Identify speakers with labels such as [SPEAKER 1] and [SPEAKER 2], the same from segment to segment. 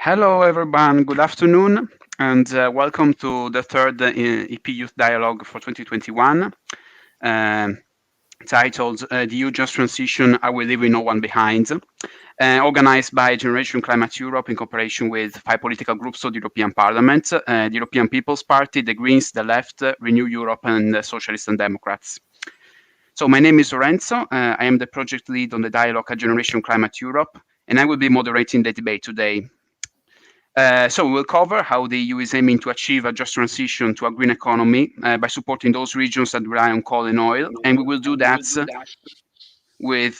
[SPEAKER 1] Hello, everyone. Good afternoon, and welcome to the third EP Youth Dialogue for 2021, um, titled "The EU Just Transition: Are We Leaving No One Behind?" Organized by Generation Climate Europe in cooperation with 5 political groups of the European Parliament: the European People's Party, the Greens, the Left, Renew Europe, and the Socialists and Democrats. So my name is Lorenzo. I am the project lead on the dialogue at Generation Climate Europe, and I will be moderating the debate today. So we will cover how the EU is aiming to achieve a just transition to a green economy by supporting those regions that rely on coal and oil, and we will do that with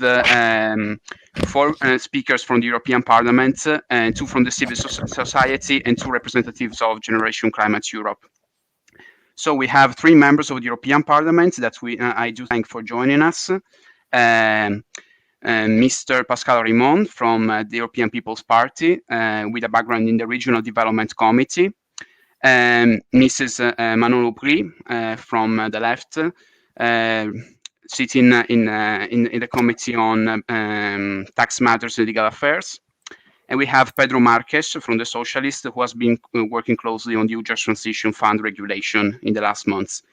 [SPEAKER 1] 4 speakers from the European Parliament, and 2 from the civil society, and 2 representatives of Generation Climate Europe. So we have 3 members of the European Parliament that I do thank for joining us. Mr. Pascal Rimon from the European People's Party, with a background in the Regional Development Committee. Mrs. Manon Aubry from the Left, sitting in the Committee on Tax Matters and Legal Affairs. And we have Pedro Marques from the Socialists, who has been working closely on the EU Just Transition Fund regulation in the last months.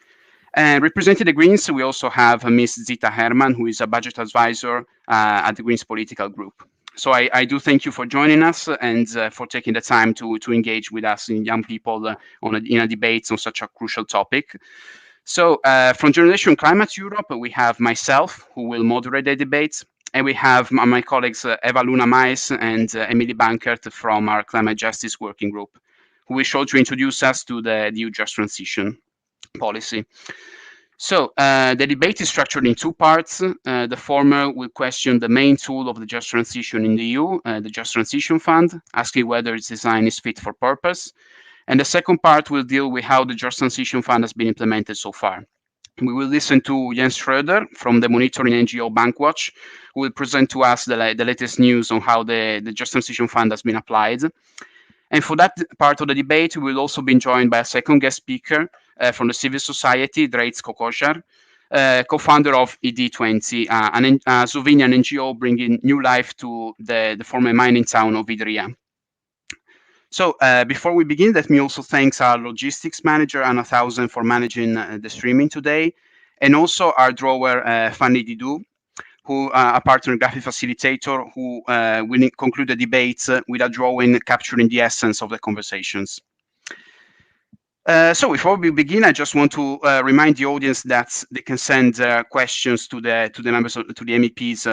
[SPEAKER 1] Representing the Greens, we also have Ms. Zita Herman, who is a budget advisor at the Greens political group. So I do thank you for joining us and for taking the time to engage with us in young people in a debate on such a crucial topic. So from Generation Climate Europe, we have myself, who will moderate the debate, and we have my colleagues Eva Luna Mais and Emily Bankert from our Climate Justice Working Group, who will shortly introduce us to the EU Just Transition policy. So the debate is structured in 2 parts. The former will question the main tool of the just transition in the EU, the Just Transition Fund, asking whether its design is fit for purpose. And the second part will deal with how the Just Transition Fund has been implemented so far. We will listen to Jens Schröder from the monitoring NGO Bankwatch, who will present to us the latest news on how the Just Transition Fund has been applied. And for that part of the debate, we will also be joined by a second guest speaker from the civil society, Dreitz Kokoschar, co-founder of ED20, a Slovenian NGO bringing new life to the former mining town of Idrija. So before we begin, let me also thank our logistics manager, Anna Thousand, for managing the streaming today, and also our drawer, Fanny Didou, who a partner graphic facilitator, who will conclude the debate with a drawing capturing the essence of the conversations. So before we begin, I just want to remind the audience that they can send questions to the members to the MEPs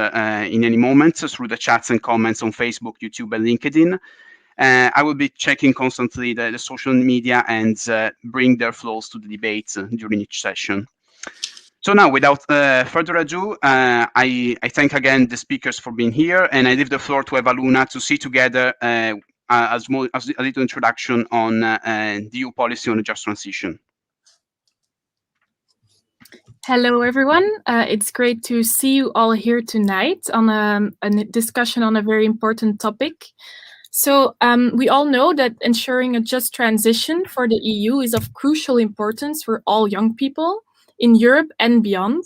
[SPEAKER 1] in any moment through the chats and comments on Facebook, YouTube, and LinkedIn. I will be checking constantly the social media and bring their flows to the debate during each session. So now, without further ado, I thank again the speakers for being here, and I leave the floor to Eva Luna to see together a little introduction on the EU policy on the just transition.
[SPEAKER 2] Hello, everyone. It's great to see you all here tonight on a discussion on a very important topic. So we all know that ensuring a just transition for the EU is of crucial importance for all young people in Europe and beyond.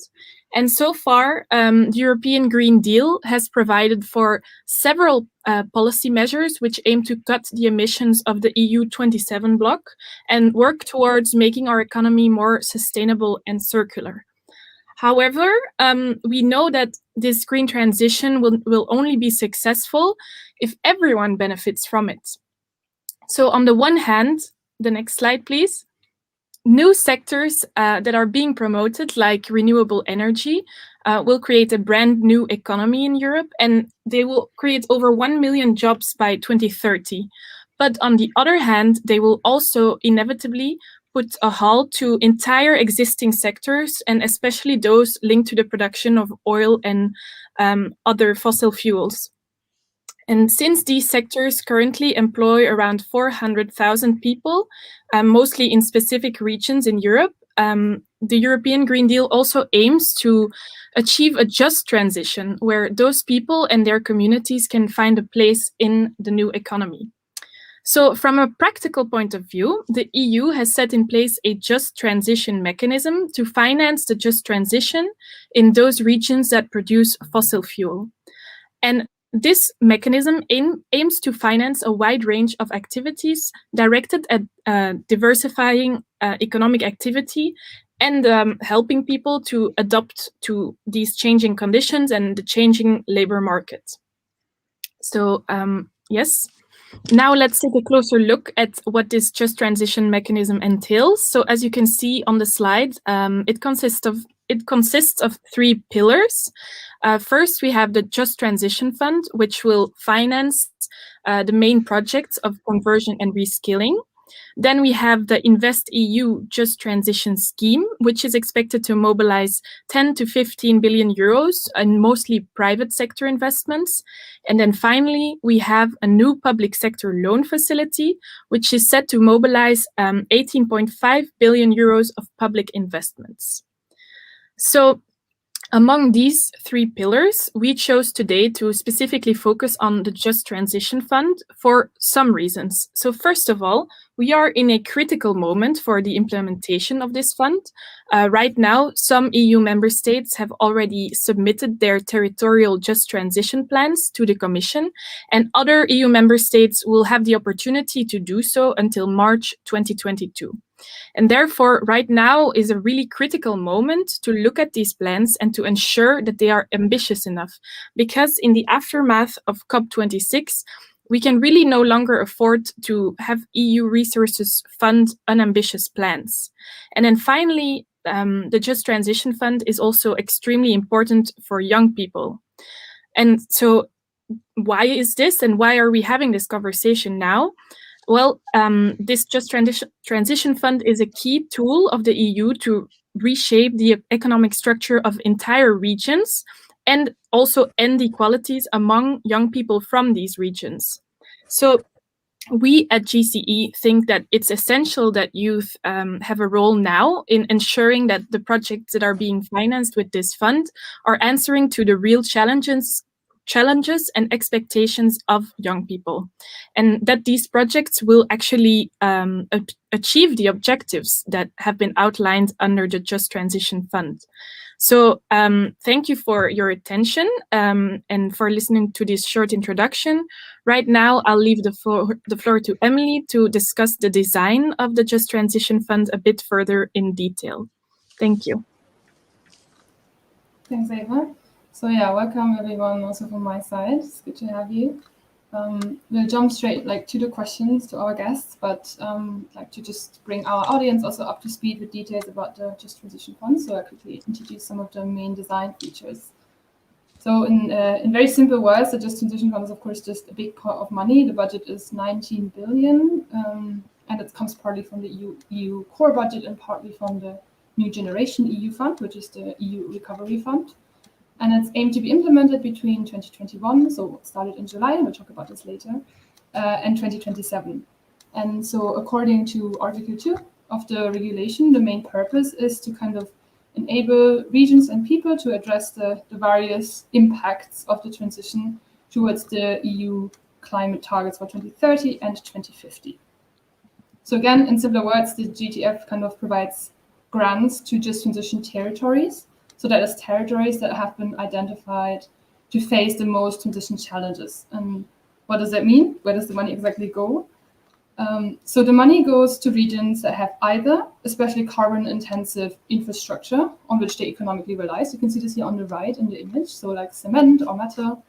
[SPEAKER 2] And so far, the European Green Deal has provided for several policy measures which aim to cut the emissions of the EU 27 bloc and work towards making our economy more sustainable and circular. However, we know that this green transition will only be successful if everyone benefits from it. So on the one hand, the next slide, please. New sectors that are being promoted, like renewable energy, will create a brand new economy in Europe, and they will create over 1 million jobs by 2030. But on the other hand, they will also inevitably put a halt to entire existing sectors, and especially those linked to the production of oil and other fossil fuels. And since these sectors currently employ around 400,000 people, mostly in specific regions in Europe, the European Green Deal also aims to achieve a just transition where those people and their communities can find a place in the new economy. So from a practical point of view, the EU has set in place a just transition mechanism to finance the just transition in those regions that produce fossil fuel. And this mechanism aims to finance a wide range of activities directed at diversifying economic activity and helping people to adapt to these changing conditions and the changing labor market. So yes, now let's take a closer look at what this just transition mechanism entails. So as you can see on the slide, it consists of three pillars. First, we have the Just Transition Fund, which will finance the main projects of conversion and reskilling. Then we have the Invest EU Just Transition Scheme, which is expected to mobilize 10 to 15 billion euros in mostly private sector investments. And then finally, we have a new public sector loan facility, which is set to mobilize 18.5 billion euros of public investments. So among these three pillars, we chose today to specifically focus on the Just Transition Fund for some reasons. So first of all, we are in a critical moment for the implementation of this fund. Right now, some EU member states have already submitted their territorial Just Transition plans to the Commission, and other EU member states will have the opportunity to do so until March 2022. And therefore, right now is a really critical moment to look at these plans and to ensure that they are ambitious enough. Because in the aftermath of COP26, we can really no longer afford to have EU resources fund unambitious plans. And then finally, the Just Transition Fund is also extremely important for young people. And so why is this and why are we having this conversation now? Well, this Just Transition Fund is a key tool of the EU to reshape the economic structure of entire regions and also end inequalities among young people from these regions. So we at GCE think that it's essential that youth have a role now in ensuring that the projects that are being financed with this fund are answering to the real challenges and expectations of young people, and that these projects will actually achieve the objectives that have been outlined under the Just Transition Fund. So thank you for your attention and for listening to this short introduction. Right now, I'll leave the floor to Emily to discuss the design of the Just Transition Fund a bit further in detail. Thank you.
[SPEAKER 3] Thanks, Eva. So yeah, welcome everyone also from my side. It's good to have you. We'll jump straight to the questions to our guests, but like to just bring our audience also up to speed with details about the Just Transition Fund. So I quickly introduce some of the main design features. So in very simple words, the Just Transition Fund is of course just a big pot of money. The budget is 19 billion, and it comes partly from the EU core budget and partly from the New Generation EU Fund, which is the EU Recovery Fund. And it's aimed to be implemented between 2021, so it started in July, and we'll talk about this later, and 2027. And so according to Article 2 of the regulation, the main purpose is to kind of enable regions and people to address the various impacts of the transition towards the EU climate targets for 2030 and 2050. So again, in simpler words, the GTF kind of provides grants to just transition territories. So that is territories that have been identified to face the most transition challenges. And what does that mean? Where does the money exactly go? So the money goes to regions that have either especially carbon-intensive infrastructure on which they economically rely. So you can see this here on the right in the image. So like cement or metal,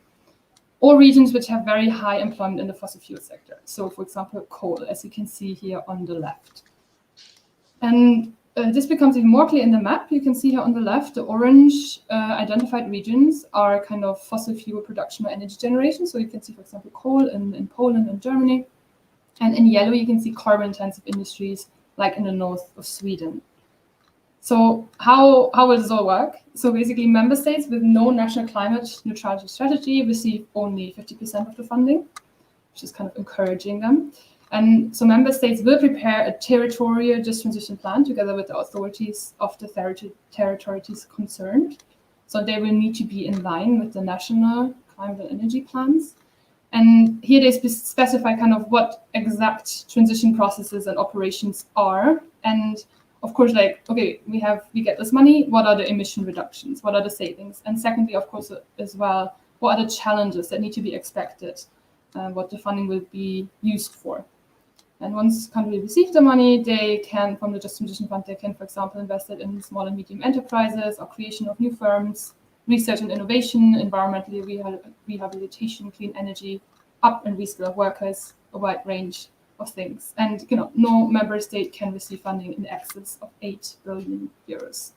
[SPEAKER 3] or regions which have very high employment in the fossil fuel sector. So for example, coal, as you can see here on the left. And this becomes even more clear in the map. You can see here on the left, the orange identified regions are kind of fossil fuel production or energy generation. So you can see, for example, coal in Poland and Germany. And in yellow, you can see carbon-intensive industries like in the north of Sweden. So how will this all work? So basically, member states with no national climate neutrality strategy receive only 50% of the funding, which is kind of encouraging them. And so member states will prepare a territorial just transition plan together with the authorities of the territories concerned. So they will need to be in line with the national climate and energy plans. And here they specify kind of what exact transition processes and operations are. And of course, like, okay, we get this money, what are the emission reductions? What are the savings? And secondly, of course, as well, what are the challenges that need to be expected, what the funding will be used for. And once countries receive the money, they can, from the Just Transition Fund, they can, for example, invest it in small and medium enterprises or creation of new firms, research and innovation, environmental rehabilitation, clean energy, up and reskill workers, a wide range of things. And no member state can receive funding in excess of 8 billion euros.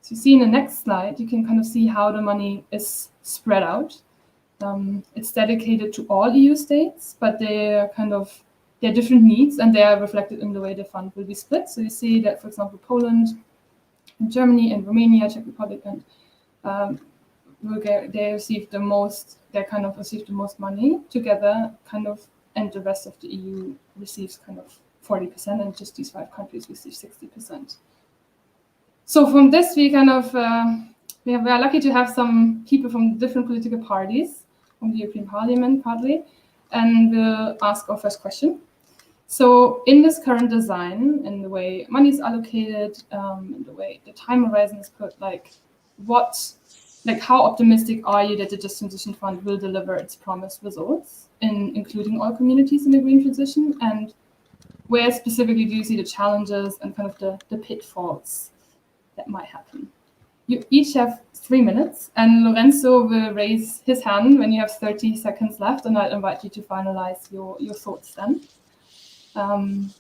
[SPEAKER 3] So you see in the next slide, you can kind of see how the money is spread out. It's dedicated to all EU states, but they're different needs, and they are reflected in the way the fund will be split. So you see that, for example, Poland, and Germany, and Romania, Czech Republic, and Bulgaria, they received the most. They kind of received the most money together, and the rest of the EU receives 40%, and just these 5 countries receive 60%. So from this, we are lucky to have some people from different political parties, from the European Parliament partly, and we'll ask our first question. So in this current design, in the way money is allocated, in the way the time horizon is put, how optimistic are you that the Just Transition Fund will deliver its promised results in including all communities in the green transition? And where specifically do you see the challenges and the pitfalls that might happen? You each have 3 minutes, and Lorenzo will raise his hand when you have 30 seconds left, and I'll invite you to finalize your thoughts then. And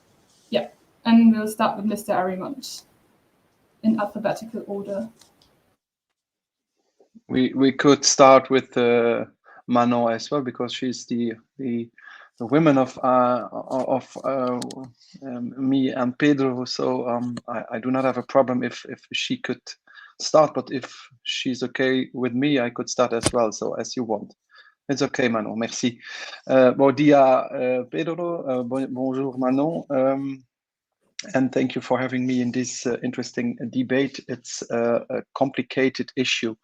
[SPEAKER 3] we'll start with Mr. Arimonch in alphabetical order.
[SPEAKER 4] We could start with Manon as well, because she's the women of me and Pedro. So I do not have a problem if she could start, but if she's okay with me, I could start as well. So as you want. It's okay, Manon. Merci. Bon dia, Pedro. Bonjour, Manon. And thank you for having me in this interesting debate. It's a complicated issue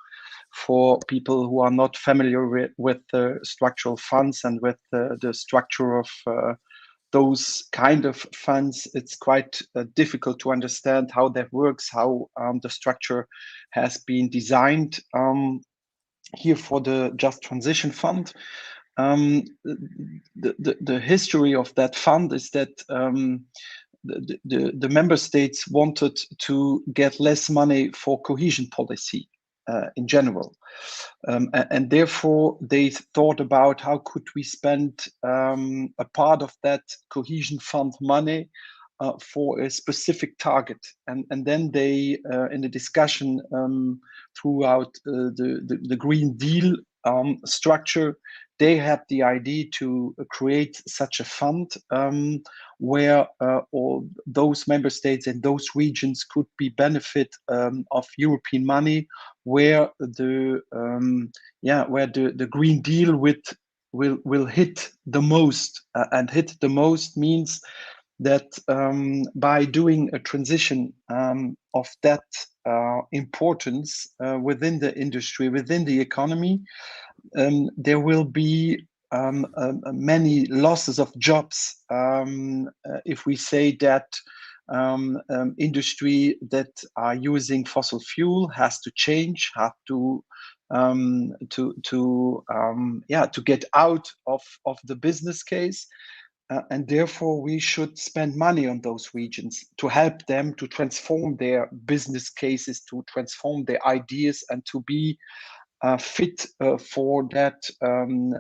[SPEAKER 4] for people who are not familiar with the structural funds and with the structure of those kind of funds. It's quite difficult to understand how that works, how the structure has been designed here for the Just Transition Fund. The history of that fund is that the member states wanted to get less money for cohesion policy in general. And therefore, they thought about how could we spend a part of that cohesion fund money for a specific target. And then they, in the discussion throughout the Green Deal structure, they had the idea to create such a fund where all those member states and those regions could be benefit of European money, where the Green Deal will hit the most. And hit the most means that by doing a transition of that importance within the industry, within the economy, there will be many losses of jobs. If we say that industry that are using fossil fuel has to change, have to get out of the business case. And therefore, we should spend money on those regions to help them to transform their business cases, to transform their ideas, and to be fit for that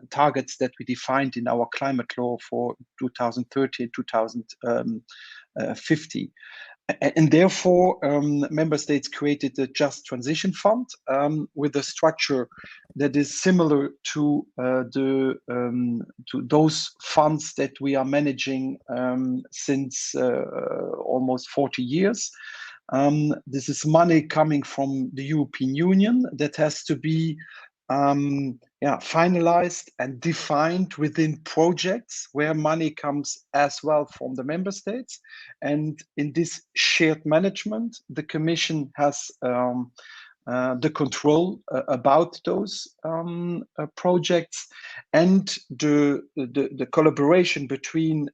[SPEAKER 4] targets that we defined in our climate law for 2030 and 2050. And therefore, member states created the Just Transition Fund with a structure that is similar to those funds that we are managing since almost 40 years. This is money coming from the European Union that has to be finalized and defined within projects where money comes as well from the member states. And in this shared management, the Commission has the control about those projects, and the collaboration between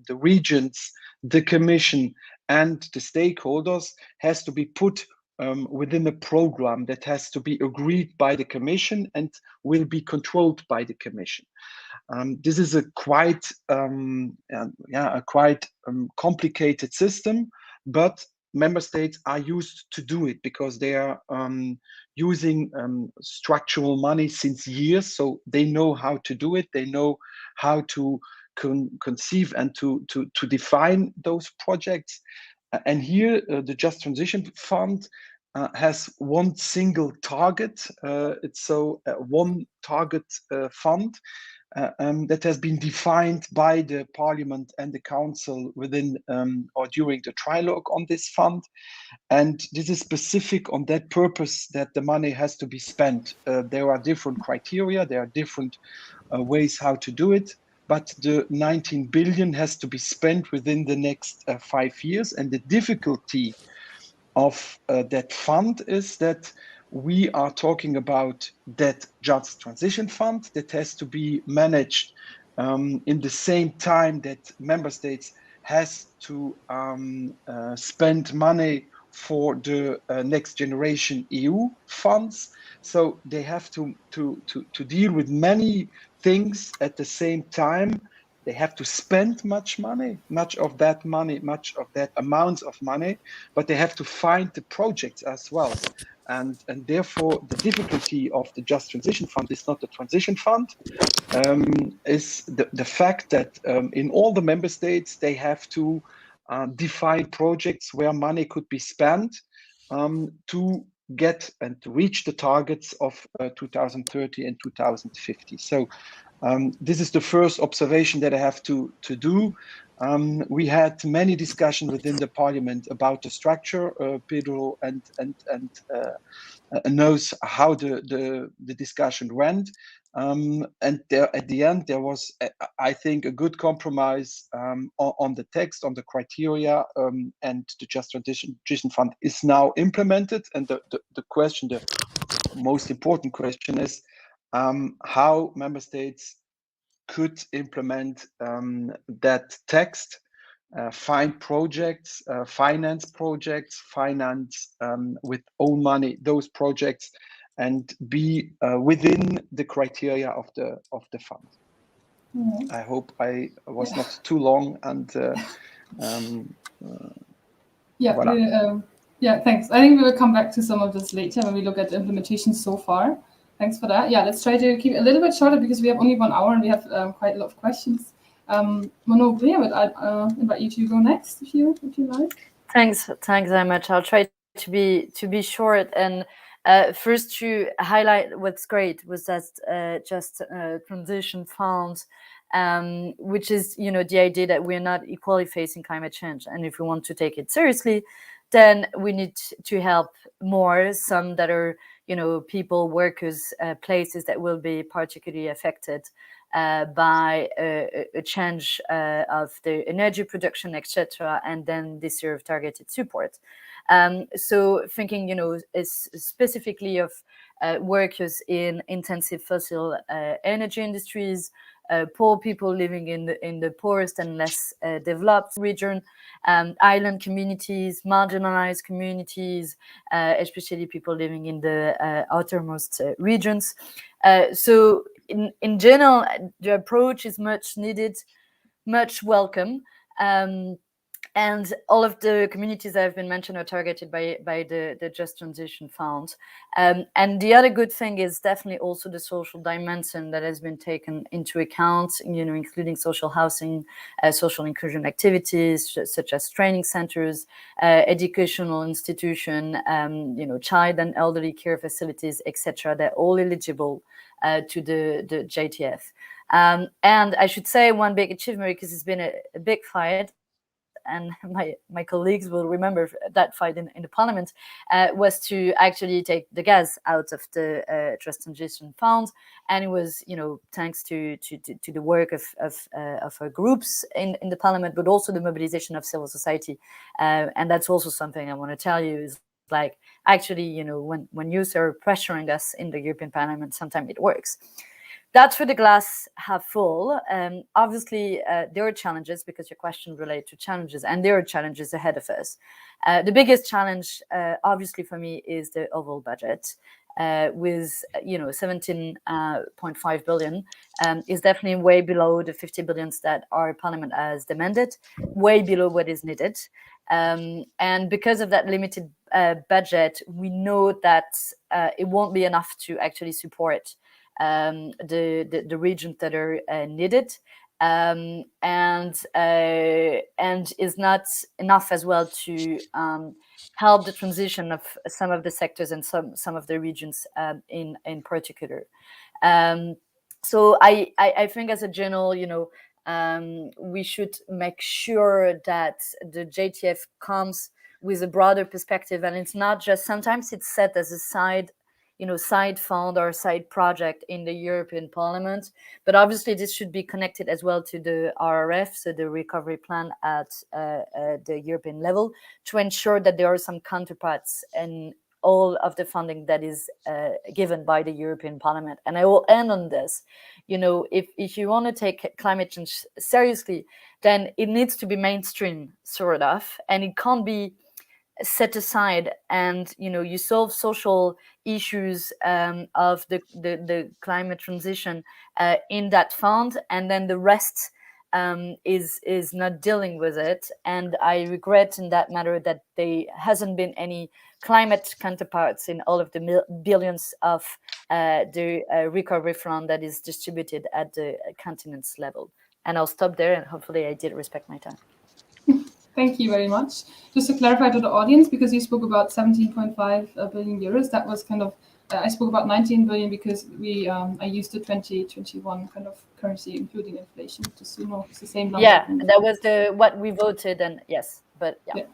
[SPEAKER 4] the regions, the Commission, and the stakeholders has to be put within a program that has to be agreed by the Commission and will be controlled by the Commission. This is a quite complicated system, but member states are used to do it because they are using structural money since years, so they know how to do it. They know how to conceive and to define those projects. And here, the Just Transition Fund has one single target. It's one target fund that has been defined by the Parliament and the Council within or during the trilogue on this fund. And this is specific on that purpose that the money has to be spent. There are different criteria, there are different ways how to do it, but the 19 billion has to be spent within the next 5 years. And the difficulty of that fund is that we are talking about that Just Transition Fund that has to be managed in the same time that member states has to spend money for the Next Generation EU funds. So they have to deal with many things at the same time. They have to spend much of that amount of money, but they have to find the projects as well. And therefore, the difficulty of the Just Transition Fund is not the transition fund, is the fact that in all the member states, they have to define projects where money could be spent to get and to reach the targets of 2030 and 2050. So this is the first observation that I have to do. We had many discussions within the Parliament about the structure. Pedro knows how the discussion went. And there, at the end, there was, I think, a good compromise on the text, on the criteria, and the Just Transition Fund is now implemented. And the question, the most important question is how member states could implement that text, find projects, finance with own money those projects, and be within the criteria of the fund. I hope I was not too long and
[SPEAKER 3] voilà. Yeah, thanks. I think we will come back to some of this later when we look at the implementation so far. Thanks for that. Yeah, let's try to keep it a little bit shorter because we have only 1 hour and we have quite a lot of questions. Mano, I would invite you to go next if you like.
[SPEAKER 5] Thanks very much. I'll try to be short, and first to highlight what's great was that Just Transition Fund, which is the idea that we're not equally facing climate change, and if we want to take it seriously, then we need to help more some that are people, workers, places that will be particularly affected by a change of the energy production, etc., and then deserve targeted support. So thinking, is specifically of workers in intensive fossil energy industries, poor people living in the poorest and less developed region, island communities, marginalized communities, especially people living in the outermost regions. So in general, the approach is much needed, much welcome. And all of the communities that have been mentioned are targeted by the Just Transition Fund. And the other good thing is definitely also the social dimension that has been taken into account, including social housing, social inclusion activities, such as training centers, educational institution, child and elderly care facilities, etc. They're all eligible to the JTF. And I should say one big achievement, because it's been a big fight, and my colleagues will remember that fight in the Parliament, was to actually take the gas out of the Just Transition Fund, and it was thanks to the work of our groups in the Parliament, but also the mobilization of civil society, and that's also something I want to tell you is like actually when youth are pressuring us in the European Parliament, sometimes it works. that's for the glass half full. Obviously, there are challenges, because your question related to challenges, and there are challenges ahead of us. The biggest challenge, obviously, for me, is the overall budget. With 17.5 billion is definitely way below the 50 billions that our parliament has demanded, way below what is needed. And because of that limited budget, we know that it won't be enough to actually support the regions that are needed, and is not enough as well to help the transition of some of the sectors and some of the regions in particular. So I think, as a general, we should make sure that the JTF comes with a broader perspective, and it's not just, sometimes it's set as a side fund or side project in the European Parliament, but obviously this should be connected as well to the RRF, so the recovery plan at the European level, to ensure that there are some counterparts in all of the funding that is given by the European Parliament. And I will end on this. If you want to take climate change seriously, then it needs to be mainstream, sort of, and it can't be set aside, and you solve social issues of the climate transition in that fund, and then the rest is not dealing with it. And I regret in that matter that there hasn't been any climate counterparts in all of the billions of the recovery fund that is distributed at the continent's level. And I'll stop there, and hopefully I did respect my time.
[SPEAKER 3] Thank you very much. Just to clarify to the audience, because you spoke about 17.5 billion euros, that was kind of, I spoke about 19 billion because I used the 2021 kind of currency, including inflation, just so you know it's the same number.
[SPEAKER 5] Yeah, that was what we voted, and yes, but yeah.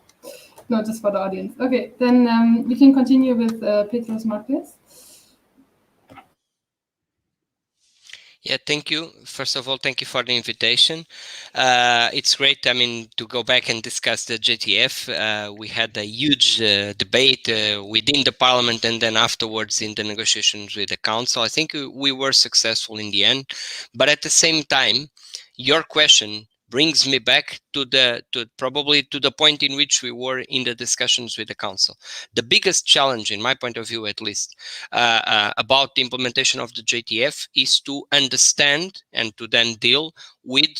[SPEAKER 3] No, just for the audience. Okay, then we can continue with Petros Marques.
[SPEAKER 6] Yeah, thank you. First of all, thank you for the invitation. It's great, to go back and discuss the JTF. We had a huge debate within the parliament, and then afterwards in the negotiations with the council. I think we were successful in the end, but at the same time, your question brings me back to probably to the point in which we were in the discussions with the council. The biggest challenge, in my point of view at least, about the implementation of the JTF is to understand and to then deal with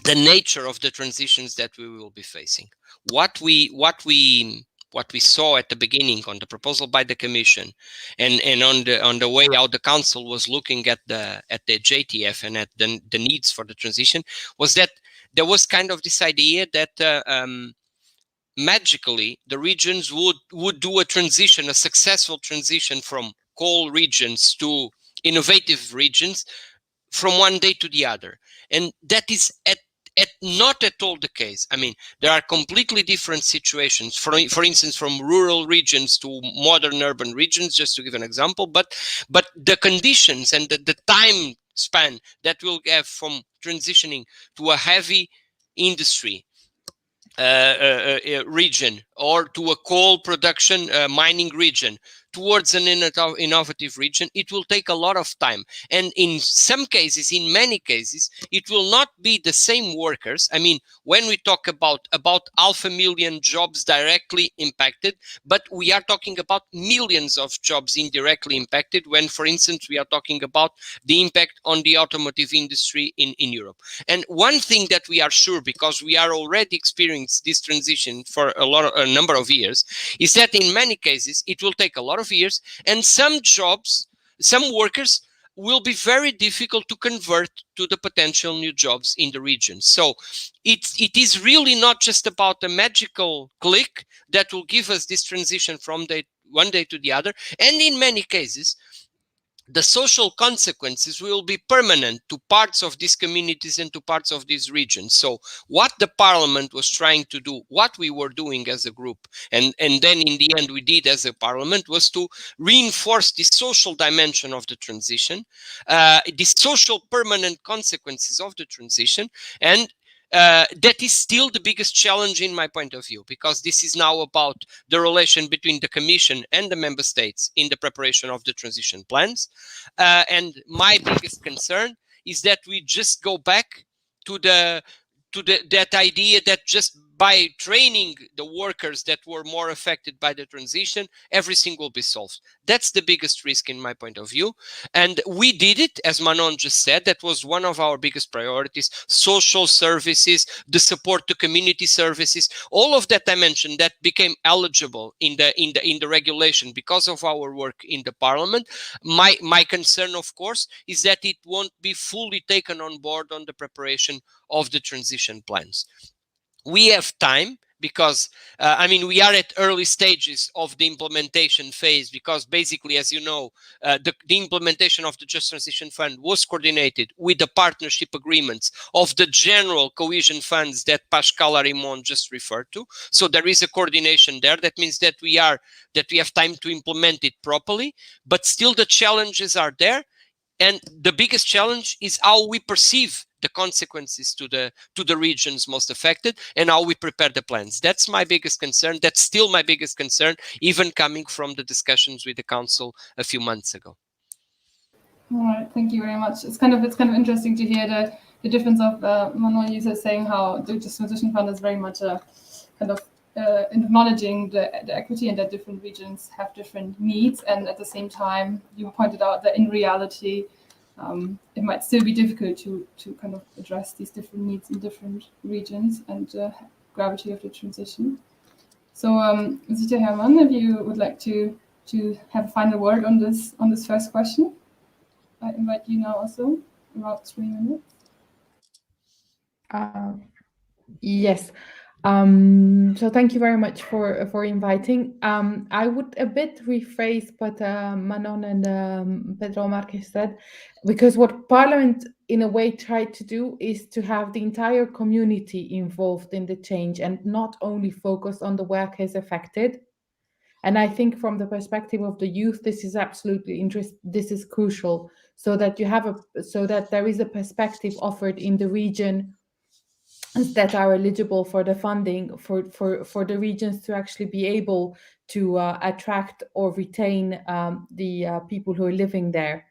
[SPEAKER 6] the nature of the transitions that we will be facing. What we saw at the beginning on the proposal by the Commission, and on the way how the Council was looking at the JTF and at the needs for the transition, was that there was kind of this idea that magically the regions would do a successful transition from coal regions to innovative regions from one day to the other, and that is not at all the case. There are completely different situations, for instance, from rural regions to modern urban regions, just to give an example, but the conditions and the time span that we'll have from transitioning to a heavy industry region or to a coal production mining region towards an innovative region, it will take a lot of time. And in some cases, in many cases, it will not be the same workers. When we talk about 500,000 jobs directly impacted, but we are talking about millions of jobs indirectly impacted when, for instance, we are talking about the impact on the automotive industry in Europe. And one thing that we are sure, because we are already experiencing this transition for a number of years, is that in many cases, it will take a lot of years, and some workers will be very difficult to convert to the potential new jobs in the region. So it is really not just about a magical click that will give us this transition from one day to the other. And in many cases, the social consequences will be permanent to parts of these communities and to parts of these regions. So what the parliament was trying to do, what we were doing as a group, and then in the end we did as a parliament, was to reinforce the social dimension of the transition, the social permanent consequences of the transition, and that is still the biggest challenge in my point of view, because this is now about the relation between the Commission and the member states in the preparation of the transition plans. And my biggest concern is that we just go back to that idea that just by training the workers that were more affected by the transition, everything will be solved. That's the biggest risk in my point of view. And we did it, as Manon just said, that was one of our biggest priorities: social services, the support to community services, all of that I mentioned that became eligible in the regulation because of our work in the parliament. My concern, of course, is that it won't be fully taken on board on the preparation of the transition plans. We have time because, we are at early stages of the implementation phase, because basically, as you know, the implementation of the Just Transition Fund was coordinated with the partnership agreements of the general cohesion funds that Pascal Arimon just referred to. So there is a coordination there. That means that we have time to implement it properly, but still the challenges are there. And the biggest challenge is how we perceive the consequences to the regions most affected and how we prepare the plans. That's my biggest concern. That's still my biggest concern, even coming from the discussions with the council a few months ago.
[SPEAKER 3] All right, thank you very much. It's kind of interesting to hear the difference of Manuel User saying how the Just Transition Fund is very much a kind of acknowledging the equity and that different regions have different needs, and at the same time you pointed out that in reality it might still be difficult to kind of address these different needs in different regions and gravity of the transition. So Zita Hermann, if you would like to have a final word on this first question, I invite you now also, about 3 minutes.
[SPEAKER 7] Yes. So thank you very much for inviting. I would a bit rephrase what Manon and Pedro Marquez said, because what Parliament in a way tried to do is to have the entire community involved in the change and not only focus on the workers affected. And I think from the perspective of the youth, this is absolutely this is crucial, so that there is a perspective offered in the region that are eligible for the funding for the regions to actually be able to attract or retain the people who are living there.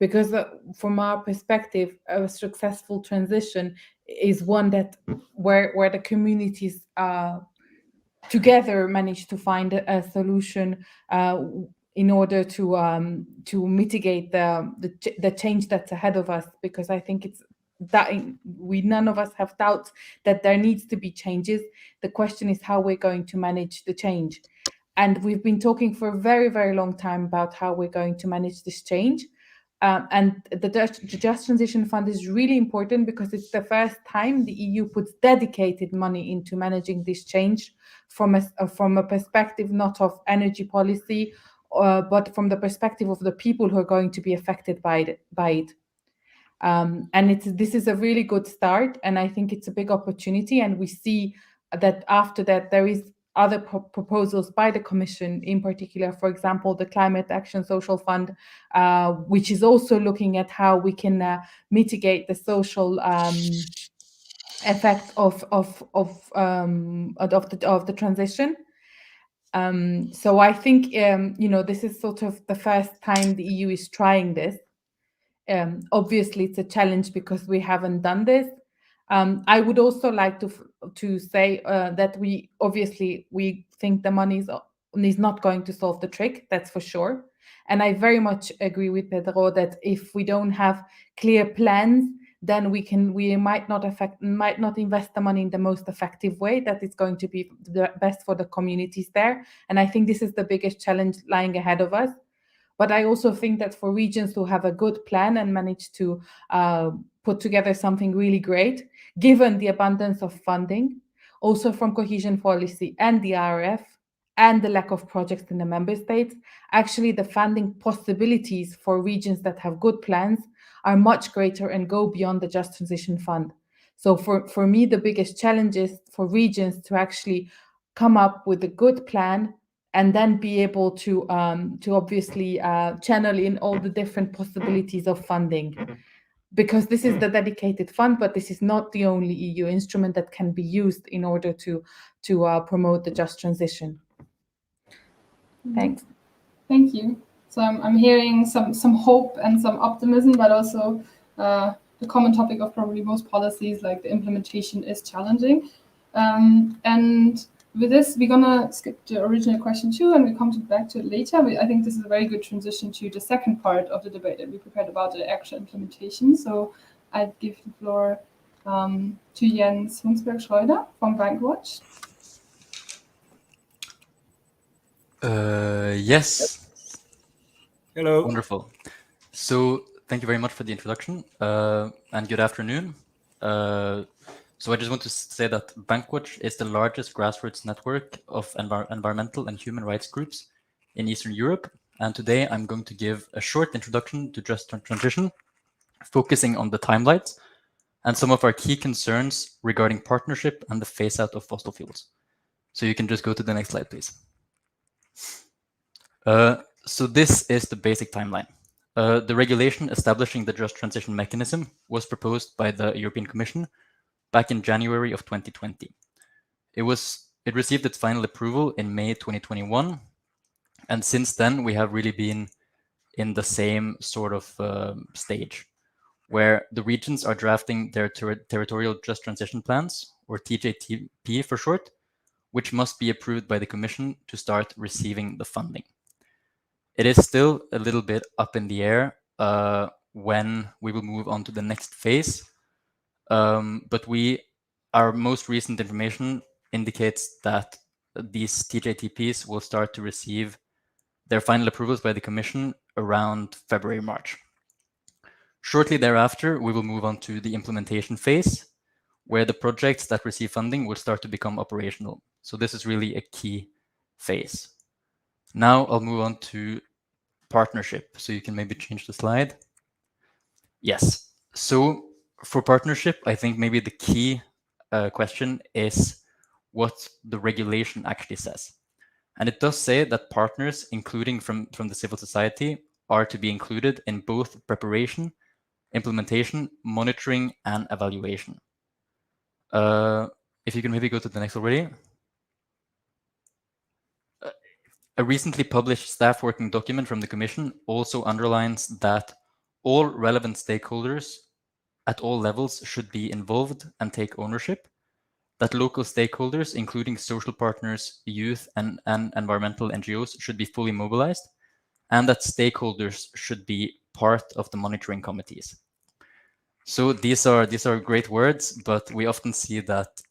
[SPEAKER 7] Because from our perspective, a successful transition is one that where the communities together manage to find a solution in order to mitigate the change that's ahead of us. Because I think it's that none of us have doubts that there needs to be changes. The question is how we're going to manage the change. And we've been talking for a very, very long time about how we're going to manage this change. And the Just Transition Fund is really important because it's the first time the EU puts dedicated money into managing this change from a perspective not of energy policy, but from the perspective of the people who are going to be affected by it. And this is a really good start, and I think it's a big opportunity. And we see that after that there is other proposals by the Commission, in particular, for example, the Climate Action Social Fund, which is also looking at how we can mitigate the social effect of the transition. So I think this is sort of the first time the EU is trying this. Obviously, it's a challenge because we haven't done this. I would also like to say that we think the money is not going to solve the trick. That's for sure. And I very much agree with Pedro that if we don't have clear plans, then we might not invest the money in the most effective way that is going to be the best for the communities there. And I think this is the biggest challenge lying ahead of us. But I also think that for regions who have a good plan and manage to put together something really great, given the abundance of funding, also from cohesion policy and the RRF, and the lack of projects in the member states, actually the funding possibilities for regions that have good plans are much greater and go beyond the Just Transition Fund. So for me, the biggest challenge is for regions to actually come up with a good plan and then be able to obviously channel in all the different possibilities of funding. because this is the dedicated fund, but this is not the only EU instrument that can be used in order to promote the just transition. Thanks.
[SPEAKER 3] Thank you. So I'm hearing some hope and some optimism, but also the common topic of probably most policies, like the implementation is challenging. And with this, we're gonna skip the original question 2, and we come back to it later. I think this is a very good transition to the second part of the debate that we prepared about the actual implementation. So I'd give the floor to Jens Hunsberg-Schreuder from Bankwatch.
[SPEAKER 8] Yes.
[SPEAKER 9] Hello.
[SPEAKER 8] Wonderful. So thank you very much for the introduction and good afternoon. So I just want to say that Bankwatch is the largest grassroots network of environmental and human rights groups in Eastern Europe. And today I'm going to give a short introduction to Just Transition, focusing on the timelines and some of our key concerns regarding partnership and the phase out of fossil fuels. So you can just go to the next slide, please. So this is the basic timeline. The regulation establishing the Just Transition mechanism was proposed by the European Commission back in January of 2020. It received its final approval in May 2021, and since then we have really been in the same sort of stage, where the regions are drafting their territorial just transition plans, or TJTP for short, which must be approved by the Commission to start receiving the funding. It is still a little bit up in the air when we will move on to the next phase. But our most recent information indicates that these TJTPs will start to receive their final approvals by the Commission around February, March. Shortly thereafter, we will move on to the implementation phase, where the projects that receive funding will start to become operational. So this is really a key phase. Now I'll move on to partnership. So you can maybe change the slide. Yes. So for partnership, I think maybe the key question is what the regulation actually says. And it does say that partners, including from the civil society, are to be included in both preparation, implementation, monitoring, and evaluation. If you can maybe go to the next already. A recently published staff working document from the Commission also underlines that all relevant stakeholders at all levels should be involved and take ownership, that local stakeholders, including social partners, youth, and environmental NGOs, should be fully mobilized, and that stakeholders should be part of the monitoring committees. So these are great words, but we often see that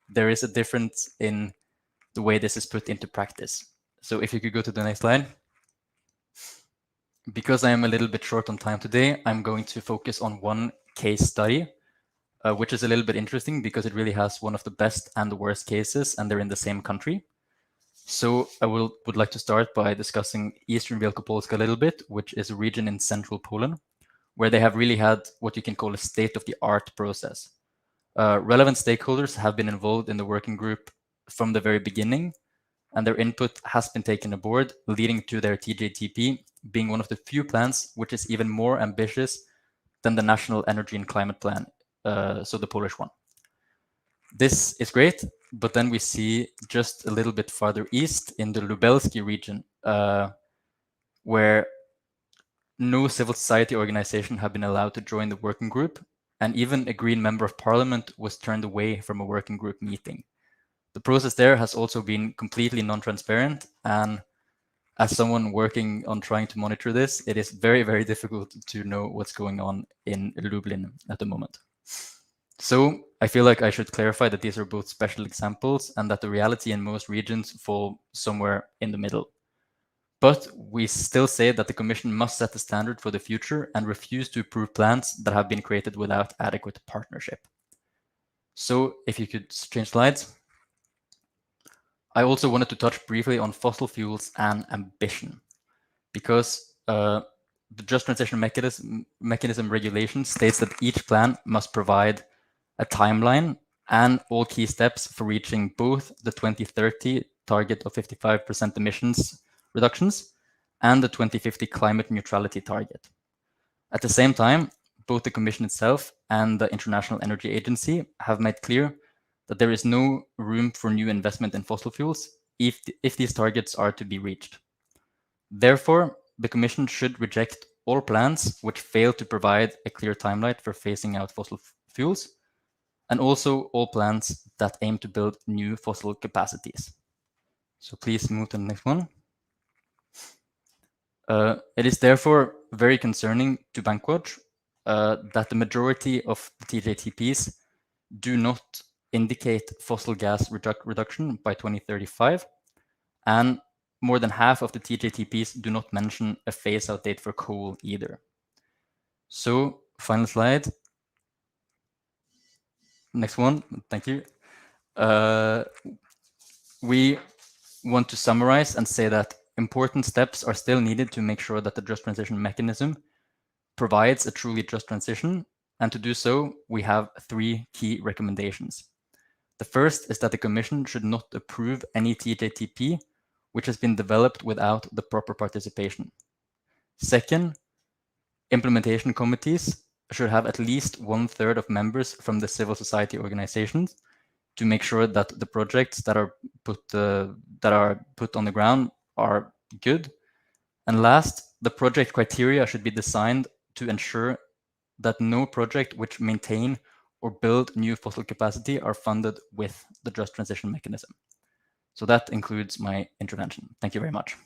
[SPEAKER 8] there is a difference in the way this is put into practice. So if you could go to the next slide. Because I am a little bit short on time today, I'm going to focus on one case study, which is a little bit interesting because it really has one of the best and the worst cases, and they're in the same country. So I would like to start by discussing Eastern Vilcopolis a little bit, which is a region in central Poland, where they have really had what you can call a state-of-the-art process. Relevant stakeholders have been involved in the working group from the very beginning, and their input has been taken aboard, leading to their TJTP being one of the few plans which is even more ambitious than the National Energy and Climate Plan, so the Polish one. This is great, but then we see just a little bit farther east in the Lubelski region, where no civil society organization have been allowed to join the working group, and even a Green member of parliament was turned away from a working group meeting. The process there has also been completely non-transparent, and as someone working on trying to monitor this, it is very, very difficult to know what's going on in Lublin at the moment. So I feel like I should clarify that these are both special examples and that the reality in most regions fall somewhere in the middle. But we still say that the Commission must set the standard for the future and refuse to approve plans that have been created without adequate partnership. So if you could change slides. I also wanted to touch briefly on fossil fuels and ambition, because the Just Transition mechanism regulation states that each plan must provide a timeline and all key steps for reaching both the 2030 target of 55% emissions reductions and the 2050 climate neutrality target. At the same time, both the Commission itself and the International Energy Agency have made clear that there is no room for new investment in fossil fuels if these targets are to be reached. Therefore, the Commission should reject all plans which fail to provide a clear timeline for phasing out fossil fuels, and also all plans that aim to build new fossil capacities. So please move to the next one. It is therefore very concerning to Bankwatch that the majority of the TJTPs do not indicate fossil gas reduction by 2035, and more than half of the TJTPs do not mention a phase-out date for coal either. So, final slide. Next one, thank you. We want to summarize and say that important steps are still needed to make sure that the just transition mechanism provides a truly just transition, and to do so, we have 3 key recommendations. The first is that the Commission should not approve any TJTP which has been developed without the proper participation. Second, implementation committees should have at least 1/3 of members from the civil society organizations to make sure that the projects that are put on the ground are good. And last, the project criteria should be designed to ensure that no project which maintain or build new fossil capacity are funded with the just transition mechanism. So that includes my intervention. Thank you very much.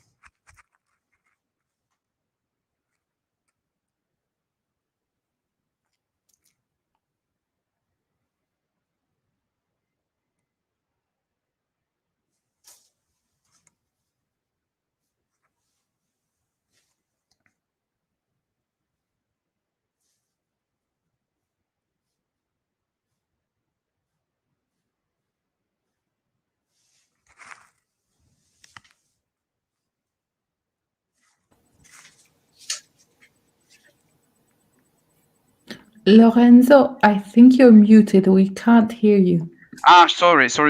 [SPEAKER 7] Lorenzo, I think you're muted. We can't hear you.
[SPEAKER 1] Sorry. So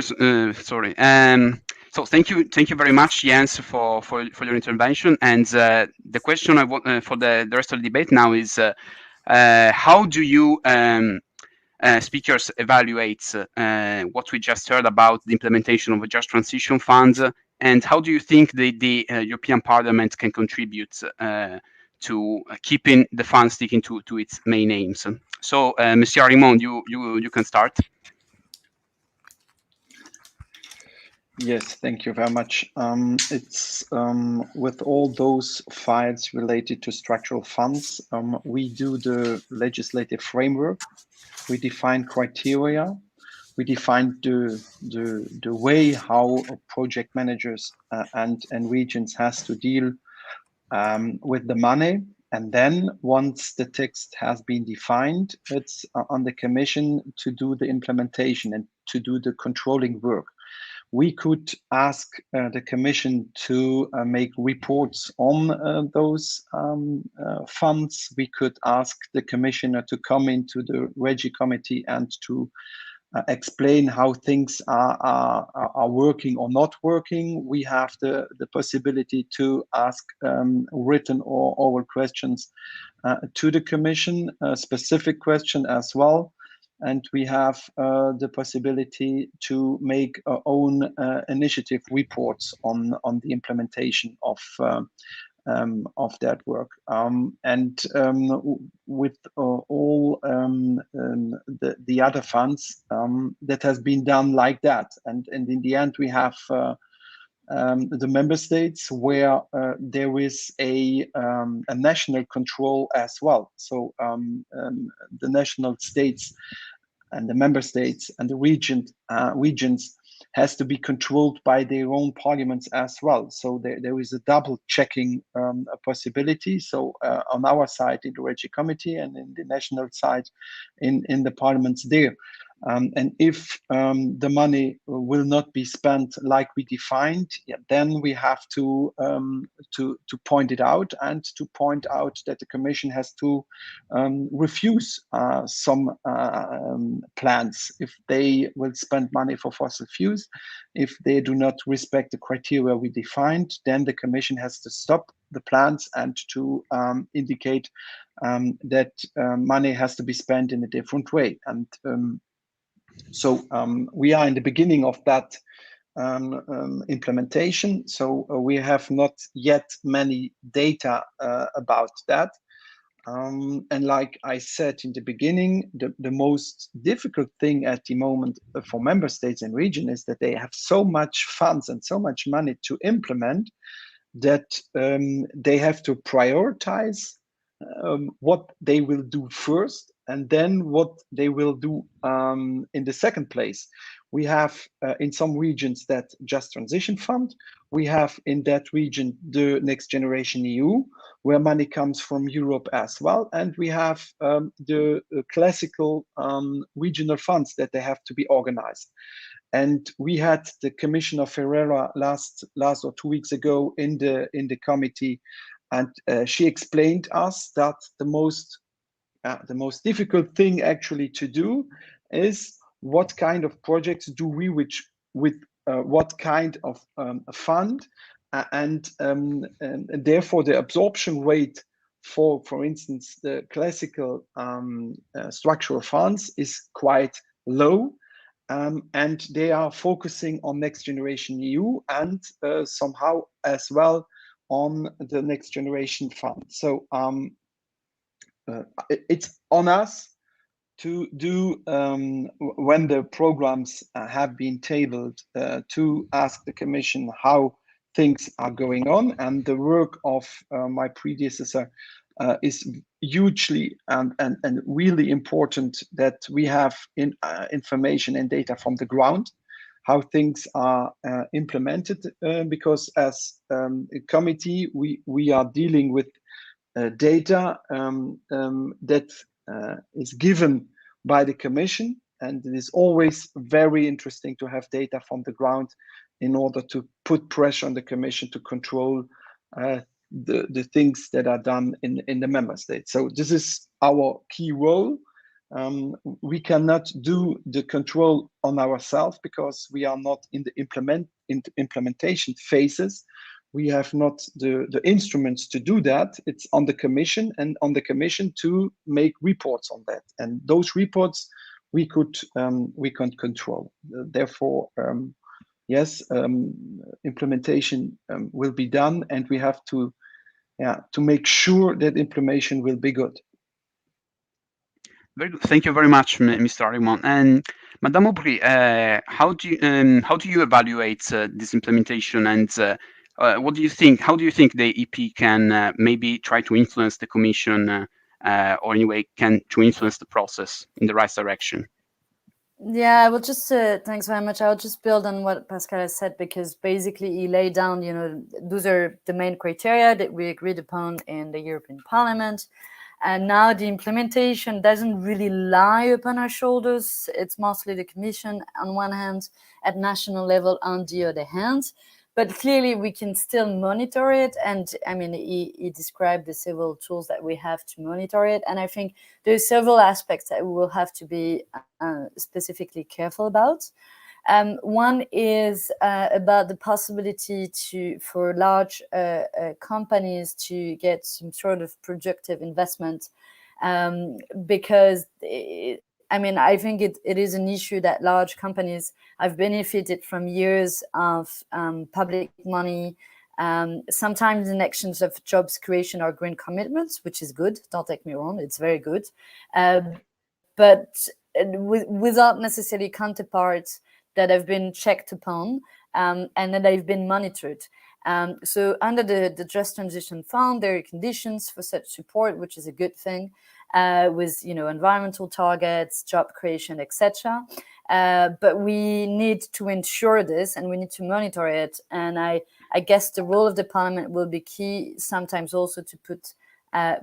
[SPEAKER 1] thank you very much, Jens, for your intervention. And the question I want for the rest of the debate now is, how do you speakers evaluate what we just heard about the implementation of a just transition fund, and how do you think the European Parliament can contribute to keeping the fund sticking to its main aims? So, Monsieur Arimond, you can start.
[SPEAKER 4] Yes, thank you very much. It's with all those files related to structural funds, we do the legislative framework, we define criteria, we define the way how project managers and regions has to deal with the money. And then once the text has been defined, it's on the Commission to do the implementation and to do the controlling work. We could ask the Commission to make reports on those funds. We could ask the Commissioner to come into the Regi Committee and to explain how things are working or not working. We have the possibility to ask written or oral questions to the Commission, a specific question as well. And we have the possibility to make our own initiative reports on the implementation of that work. With all the other funds, that has been done like that. And in the end, we have the member states where there is a national control as well. So the national states and the member states and the regions has to be controlled by their own parliaments as well. So there is a double checking possibility. So on our side in the Regi Committee and in the national side in the parliaments there. And if the money will not be spent like we defined, then we have to point it out and to point out that the Commission has to refuse some plans if they will spend money for fossil fuels. If they do not respect the criteria we defined, then the Commission has to stop the plans and to indicate that money has to be spent in a different way. And so we are in the beginning of that implementation. So we have not yet many data about that. And like I said in the beginning, the most difficult thing at the moment for member states and region is that they have so much funds and so much money to implement that they have to prioritize what they will do first and then what they will do in the second place. We have in some regions that Just Transition Fund. We have in that region the Next Generation EU, where money comes from Europe as well. And we have the classical regional funds that they have to be organized. And we had the Commissioner Ferreira last or 2 weeks ago in the committee, and she explained us that the most difficult thing actually to do is what kind of projects do we with what kind of fund, and therefore the absorption rate for instance the classical structural funds is quite low. And they are focusing on Next Generation EU and somehow as well on the Next Generation Fund. So it's on us to do, when the programs have been tabled, to ask the Commission how things are going on. And the work of my predecessor is hugely and really important that we have information and data from the ground, how things are implemented, because as a committee, we are dealing with data that is given by the Commission, and it is always very interesting to have data from the ground in order to put pressure on the Commission to control the things that are done in the member states. So this is our key role. We cannot do the control on ourselves because we are not in the implementation phases. We have not the instruments to do that. It's on the Commission and on the Commission to make reports on that. And those reports we can control. Therefore, yes, implementation will be done, and we have to make sure that implementation will be good.
[SPEAKER 1] Very good. Thank you very much, Mr. Arimon. And Madame Aubry, how do you evaluate this implementation, and what do you think? How do you think the EP can maybe try to influence the Commission, or anyway to influence the process in the right direction?
[SPEAKER 5] Yeah, I will just thanks very much. I'll just build on what Pascal has said, because basically he laid down, those are the main criteria that we agreed upon in the European Parliament. And now the implementation doesn't really lie upon our shoulders. It's mostly the Commission on one hand, at national level on the other hand. But clearly we can still monitor it. And I mean, he described the several tools that we have to monitor it. And I think there's several aspects that we will have to be specifically careful about. One is about the possibility for large companies to get some sort of productive investment, because I think it is an issue that large companies have benefited from years of public money, sometimes in actions of jobs creation or green commitments, which is good. Don't take me wrong, it's very good. But without necessarily counterparts that have been checked upon and that they've been monitored. So under the Just Transition Fund, there are conditions for such support, which is a good thing, with environmental targets, job creation, etc. But we need to ensure this, and we need to monitor it. And I guess the role of the Parliament will be key, sometimes also to put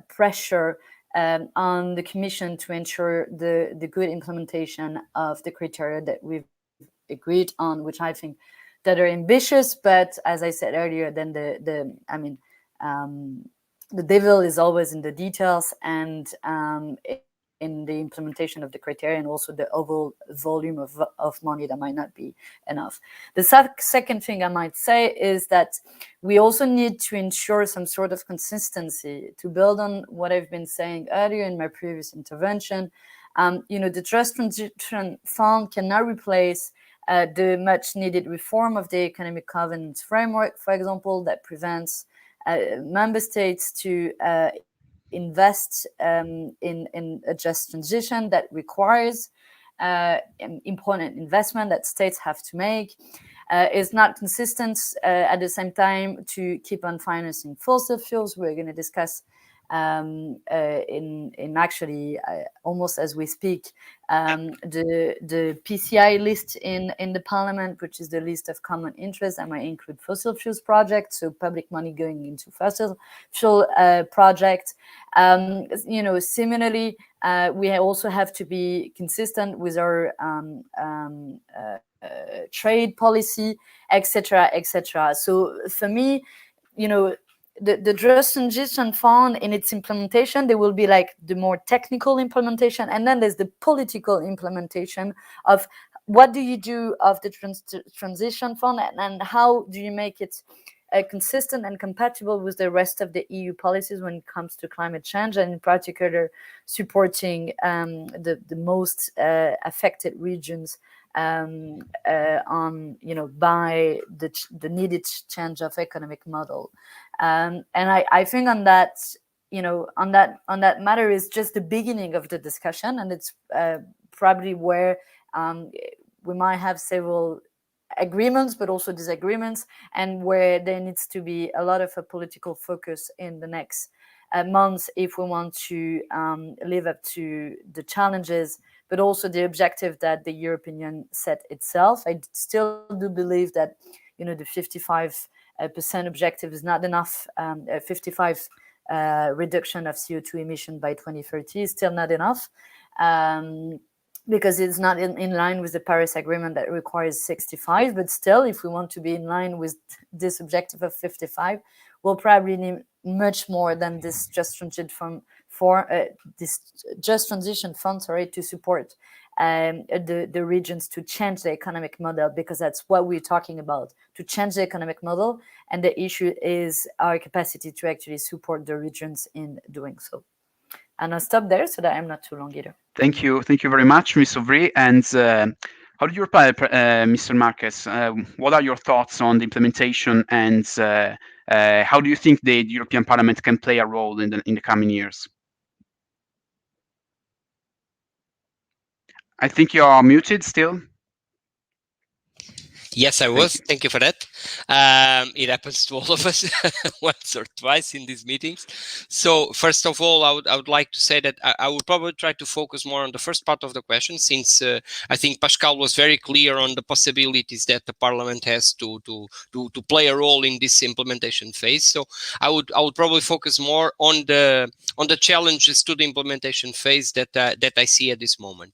[SPEAKER 5] pressure on the Commission to ensure the good implementation of the criteria that we've agreed on, which I think that are ambitious, but as I said earlier, then the devil is always in the details, and in the implementation of the criteria, and also the overall volume of money that might not be enough. The second thing I might say is that we also need to ensure some sort of consistency, to build on what I've been saying earlier in my previous intervention. The Just Transition Fund cannot replace the much needed reform of the economic governance framework, for example, that prevents member states to invest in a just transition, that requires important investment that states have to make, is not consistent at the same time to keep on financing fossil fuels. We're going to discuss in actually almost as we speak the PCI list in the parliament, which is the list of common interest, that might include fossil fuels projects, so public money going into fossil fuel projects. Similarly, we also have to be consistent with our trade policy, etc., etc. So for me, the Just Transition Fund in its implementation, there will be like the more technical implementation, and then there's the political implementation of what do you do of the Transition Fund, and how do you make it consistent and compatible with the rest of the EU policies when it comes to climate change, and in particular supporting the most affected regions by the needed change of economic model. And I think on that matter is just the beginning of the discussion, and it's probably where we might have several agreements but also disagreements, and where there needs to be a lot of a political focus in the next months if we want to live up to the challenges but also the objective that the European Union set itself. I still do believe that the 55% objective is not enough. 55 reduction of CO2 emission by 2030 is still not enough, because it's not in line with the Paris Agreement that requires 65. But still, if we want to be in line with this objective of 55, we'll probably need much more than this Just Transition Fund to support the regions to change the economic model, because that's what we're talking about, to change the economic model. And the issue is our capacity to actually support the regions in doing so. And I'll stop there so that I'm not too long either.
[SPEAKER 1] Thank you very much, Ms. Aubry. And how do you reply, Mr. Marquez? What are your thoughts on the implementation, and how do you think the European Parliament can play a role in the coming years? I think you are muted still.
[SPEAKER 6] Yes, I was. Thank you for that. It happens to all of us once or twice in these meetings. So first of all, I would like to say that I would probably try to focus more on the first part of the question, since I think Pascal was very clear on the possibilities that the Parliament has to play a role in this implementation phase. So I would probably focus more on the challenges to the implementation phase that I see at this moment.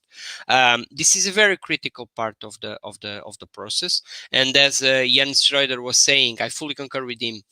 [SPEAKER 6] This is a very critical part of the process. And as Jens Schroeder was saying, I fully concur with him.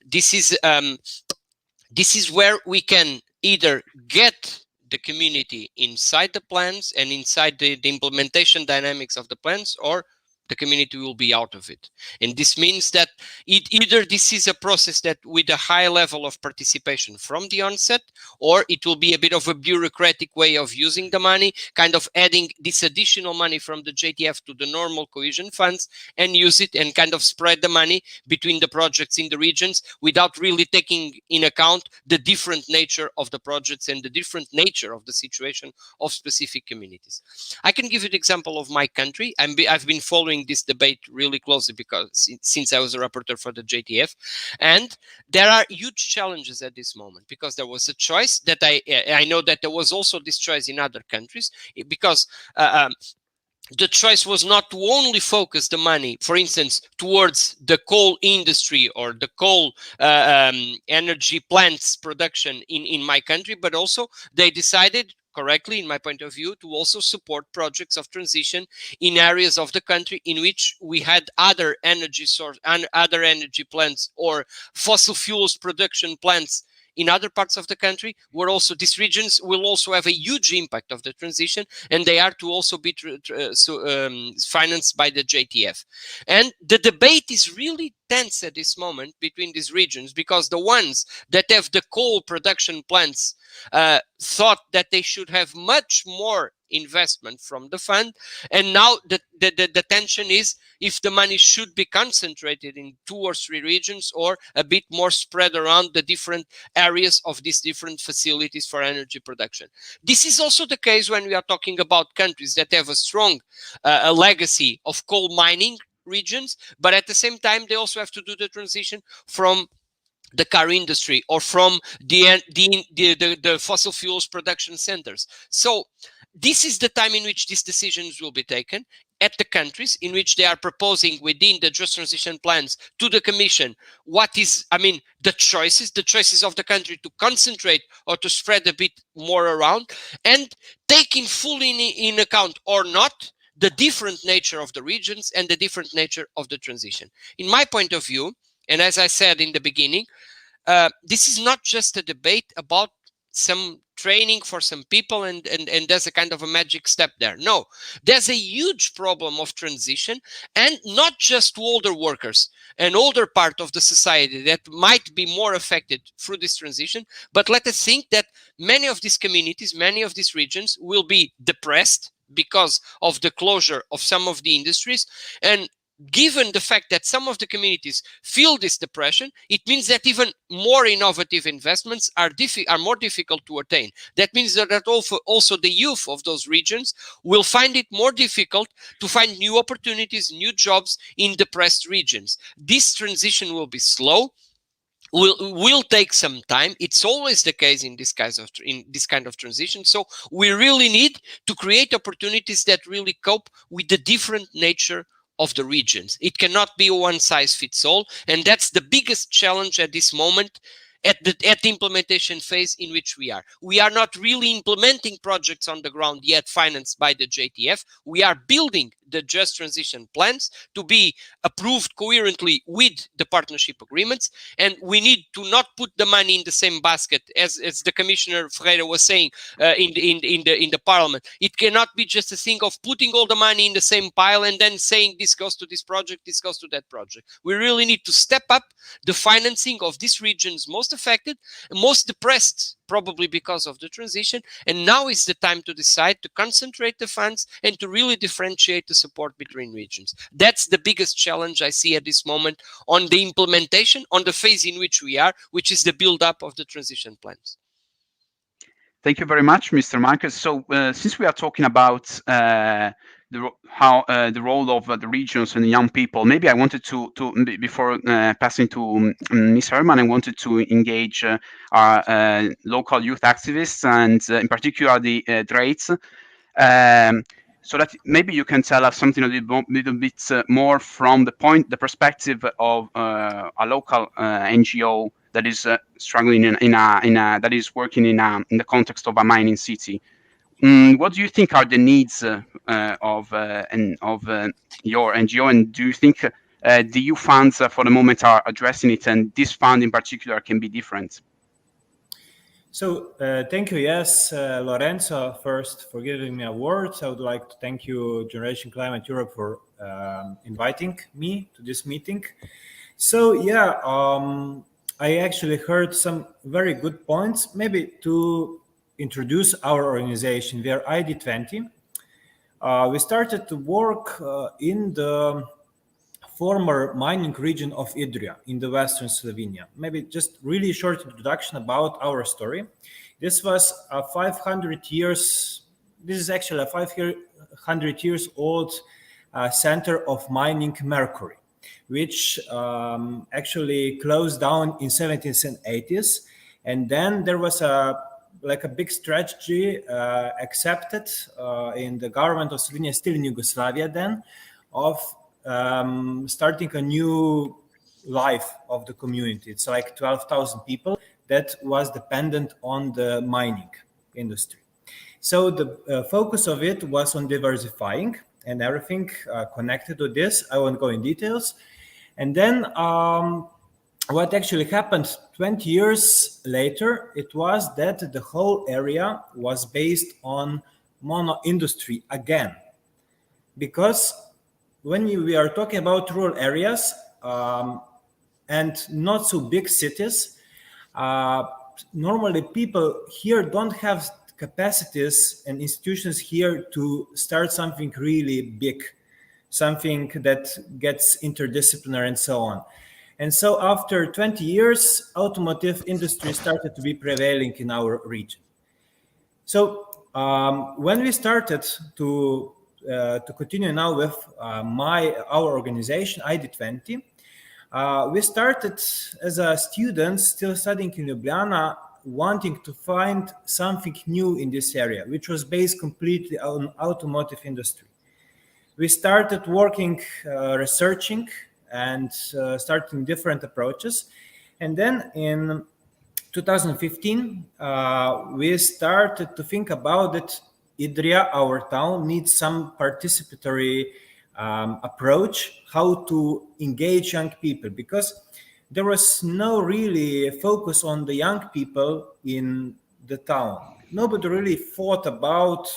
[SPEAKER 6] This is where we can either get the community inside the plans and inside the implementation dynamics of the plans, or the community will be out of it. And this means that either this is a process that with a high level of participation from the onset, or it will be a bit of a bureaucratic way of using the money, kind of adding this additional money from the JTF to the normal cohesion funds and use it and kind of spread the money between the projects in the regions without really taking in account the different nature of the projects and the different nature of the situation of specific communities. I can give you an example of my country. I've been following this debate really closely because since I was a rapporteur for the JTF, and there are huge challenges at this moment, because there was a choice that I know that there was also this choice in other countries, because the choice was not to only focus the money, for instance, towards the coal industry or the coal energy plants production in my country, but also they decided, correctly in my point of view, to also support projects of transition in areas of the country in which we had other energy source and other energy plants or fossil fuels production plants in other parts of the country, where also these regions will also have a huge impact of the transition, and they are to also be financed by the JTF. And the debate is really tense at this moment between these regions, because the ones that have the coal production plants thought that they should have much more investment from the fund, and now the tension is if the money should be concentrated in 2 or 3 regions or a bit more spread around the different areas of these different facilities for energy production. This is also the case when we are talking about countries that have a strong a legacy of coal mining regions, but at the same time they also have to do the transition from the car industry or from the fossil fuels production centers. So this is the time in which these decisions will be taken at the countries, in which they are proposing within the just transition plans to the Commission what is, the choices of the country to concentrate or to spread a bit more around, and taking fully in account or not the different nature of the regions and the different nature of the transition. In my point of view, and as I said in the beginning, this is not just a debate about some training for some people and there's a kind of a magic step there. No, there's a huge problem of transition, and not just to older workers, an older part of the society that might be more affected through this transition. But let us think that many of these communities, many of these regions will be depressed because of the closure of some of the industries. And given the fact that some of the communities feel this depression, it means that even more innovative investments are more difficult to attain. That means that also the youth of those regions will find it more difficult to find new opportunities, new jobs in depressed regions. This transition will be slow, will take some time. It's always the case in this kind of transition. So we really need to create opportunities that really cope with the different nature of the regions. It cannot be a one-size-fits-all, and that's the biggest challenge at this moment at the implementation phase in which we are. We are not really implementing projects on the ground yet financed by the JTF. We are building the just transition plans to be approved coherently with the partnership agreements, and we need to not put the money in the same basket as the Commissioner Ferreira was saying in the Parliament. It cannot be just a thing of putting all the money in the same pile and then saying this goes to this project, this goes to that project. We really need to step up the financing of these regions most affected, most depressed, probably because of the transition. And now is the time to decide to concentrate the funds and to really differentiate the support between regions. That's the biggest challenge I see at this moment on the implementation, on the phase in which we are, which is the build-up of the transition plans.
[SPEAKER 1] Thank you very much, Mr. Marcus. So since we are talking about the role of the regions and the young people, maybe I wanted to before passing to Ms. Herman, I wanted to engage our local youth activists, and in particular the Dreits, so that maybe you can tell us something a little bit more from the perspective of a local NGO that is struggling that is working in the context of a mining city. What do you think are the needs of your NGO, and do you think the EU funds for the moment are addressing it, and this fund in particular can be different?
[SPEAKER 9] So thank you, yes, Lorenzo, first for giving me a word. I would like to thank you, Generation Climate Europe, for inviting me to this meeting. So yeah, I actually heard some very good points. Maybe to introduce our organization, we are ID20. We started to work in the former mining region of Idrija in the Western Slovenia. Maybe just really short introduction about our story. This was a 500 years, this is actually a 500 years old center of mining mercury, which actually closed down in 1780s. And then there was a big strategy accepted in the government of Slovenia, still in Yugoslavia then, of starting a new life of the community. It's like 12,000 people that was dependent on the mining industry. So the focus of it was on diversifying and everything connected to this. I won't go in details. And then what actually happened 20 years later, it was that the whole area was based on mono industry again. Because when we are talking about rural areas and not so big cities, normally people here don't have capacities and institutions here to start something really big, something that gets interdisciplinary and so on. And so after 20 years, automotive industry started to be prevailing in our region. So when we started to continue now with our organization, ID20, we started as a student still studying in Ljubljana, wanting to find something new in this area, which was based completely on automotive industry. We started working, researching, and starting different approaches. And then in 2015, we started to think about that Idria, our town, needs some participatory approach, how to engage young people, because there was no really focus on the young people in the town. Nobody really thought about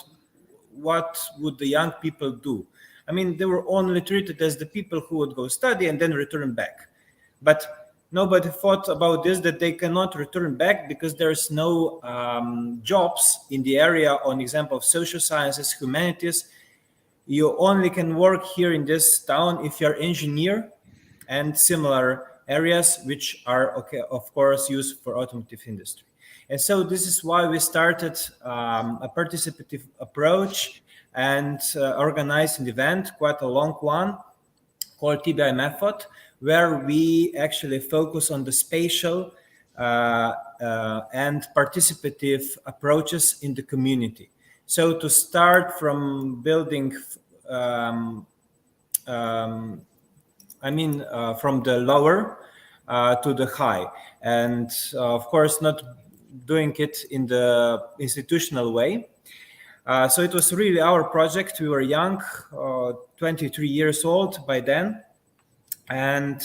[SPEAKER 9] what would the young people do. I mean, they were only treated as the people who would go study and then return back. But nobody thought about this, that they cannot return back because there's no jobs in the area, on example of social sciences, humanities. You only can work here in this town if you're engineer and similar areas, which are, okay, of course, used for automotive industry. And so this is why we started a participative approach and organized an event, quite a long one, called TBI Method, where we actually focus on the spatial and participative approaches in the community. So to start from building, from the lower to the high, and of course not doing it in the institutional way. So it was really our project. We were young, 23 years old by then. And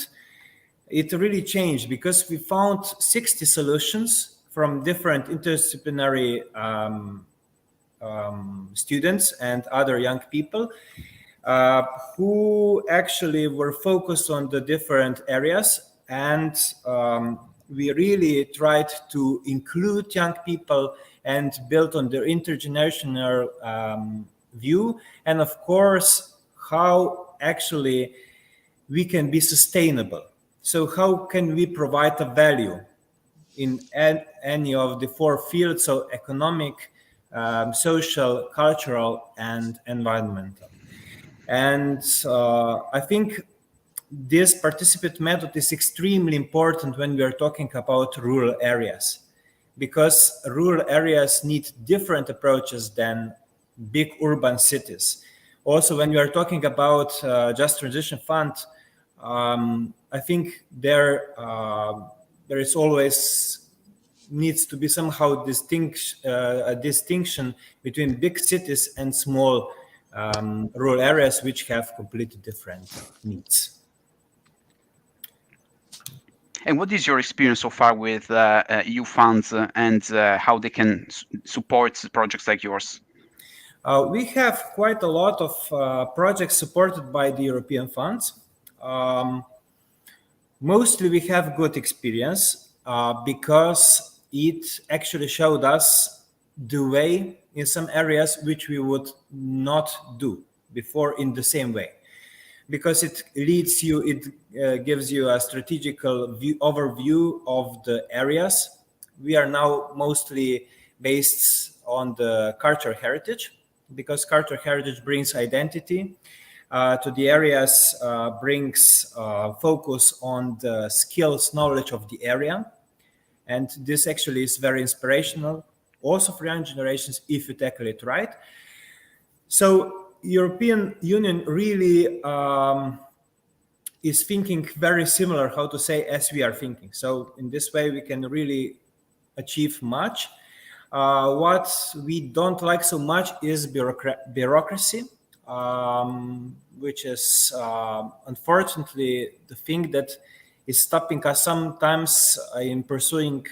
[SPEAKER 9] it really changed because we found 60 solutions from different interdisciplinary students and other young people who actually were focused on the different areas. And we really tried to include young people and build on their intergenerational view. And of course, how actually we can be sustainable. So how can we provide a value in any of the four fields, so economic, social, cultural, and environmental. And I think this participant method is extremely important when we are talking about rural areas, because rural areas need different approaches than big urban cities. Also, when we are talking about Just Transition Fund, I think there is always needs to be somehow a distinction between big cities and small rural areas, which have completely different needs.
[SPEAKER 1] And what is your experience so far with EU funds and how they can support projects like yours?
[SPEAKER 9] We have quite a lot of projects supported by the European funds. Mostly we have good experience because it actually showed us the way in some areas which we would not do before in the same way. Because it leads you, it gives you a strategical overview of the areas. We are now mostly based on the cultural heritage, because cultural heritage brings identity to the areas, brings focus on the skills, knowledge of the area. And this actually is very inspirational, also for young generations, if you tackle it right. So European Union really is thinking very similar, how to say, as we are thinking. So in this way, we can really achieve much. What we don't like so much is bureaucracy, which is unfortunately the thing that is stopping us sometimes in pursuing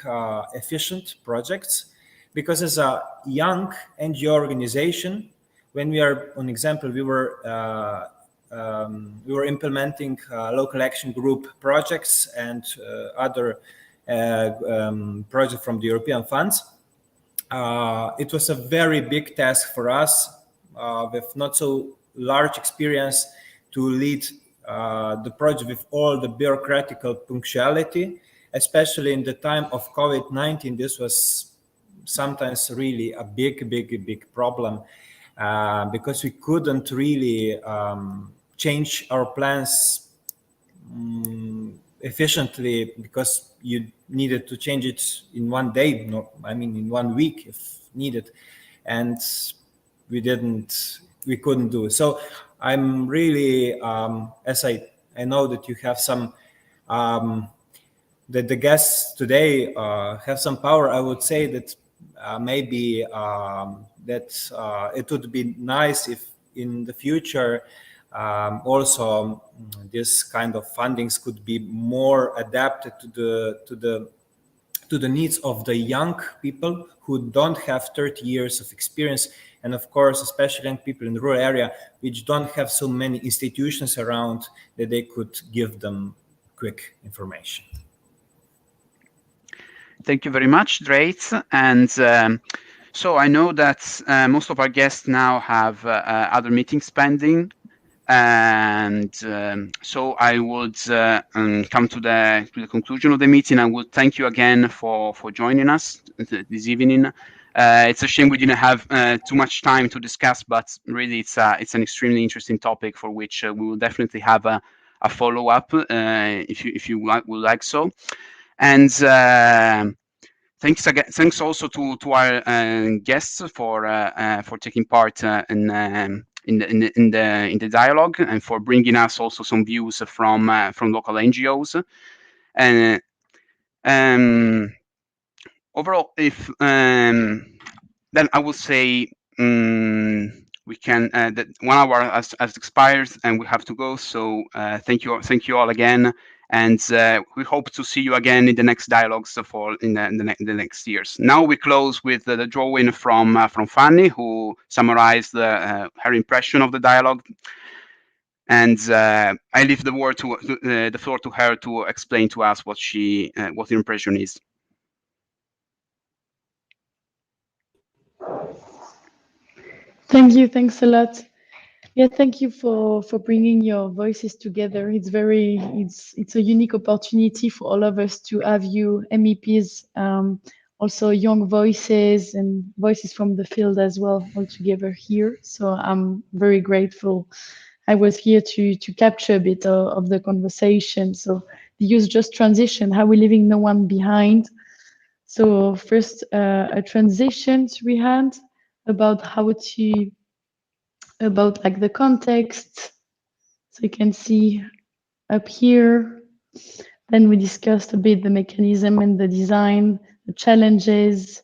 [SPEAKER 9] efficient projects, because as a young NGO organization, when we are, on example, we were implementing local action group projects and other projects from the European funds. It was a very big task for us with not so large experience to lead the project with all the bureaucratical punctuality, especially in the time of COVID-19. This was sometimes really a big problem because we couldn't really change our plans efficiently, because you needed to change it in one day, in 1 week if needed, and we couldn't do it. So I'm really, as I know that you have some, that the guests today have some power, I would say that maybe that it would be nice if in the future also this kind of fundings could be more adapted to the needs of the young people who don't have 30 years of experience, and of course especially young people in the rural area which don't have so many institutions around that they could give them quick information.
[SPEAKER 1] Thank you very much, Dreitz. And so I know that most of our guests now have other meetings pending, and so I would come to the conclusion of the meeting. I would thank you again for joining us this evening. It's a shame we didn't have too much time to discuss, but really it's an extremely interesting topic for which we will definitely have a follow-up if you would like so. And thanks again. Thanks also to our guests for taking part in the dialogue, and for bringing us also some views from local NGOs. And overall, if then I would say we can that 1 hour has expired and we have to go. So thank you all again, and we hope to see you again in the next dialogues in the next years. Now we close with the drawing from Fanny, who summarized her impression of the dialogue, and I leave the floor to her to explain to us what her impression is.
[SPEAKER 10] Thank you. Thanks a lot. Yeah, thank you for bringing your voices together. It's a unique opportunity for all of us to have you MEPs, also young voices and voices from the field as well, all together here. So I'm very grateful. I was here to capture a bit of the conversation. So the youth just transition, how we're leaving no one behind. So first, a transition we had about about like the context. So you can see up here. Then we discussed a bit the mechanism and the design, the challenges.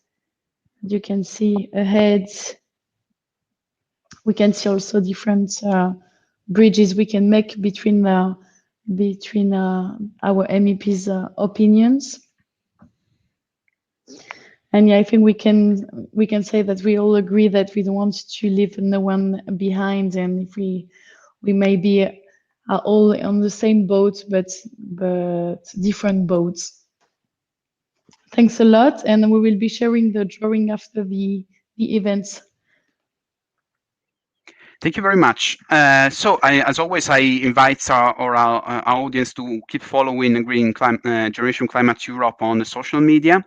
[SPEAKER 10] You can see ahead. We can see also different bridges we can make between our MEPs' opinions. And yeah, I think we can say that we all agree that we don't want to leave no one behind, and if we maybe are all on the same boat, but different boats. Thanks a lot, and we will be sharing the drawing after the events.
[SPEAKER 1] Thank you very much. So, as always, I invite our audience to keep following Generation Climate Europe on the social media.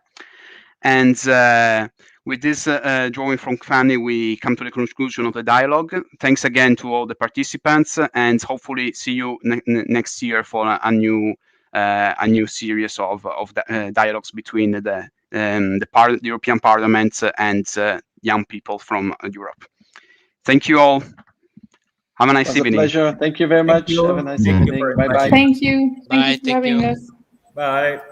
[SPEAKER 1] And with this drawing from Fanny, we come to the conclusion of the dialogue. Thanks again to all the participants, and hopefully see you next year for a new series of dialogues between the European Parliament and young people from Europe. Thank you all. Have a nice evening.
[SPEAKER 4] Pleasure. Thank you very much. Have a nice evening. Bye bye.
[SPEAKER 7] Thank you.
[SPEAKER 6] Bye.
[SPEAKER 7] Thank you for having us.
[SPEAKER 9] Bye.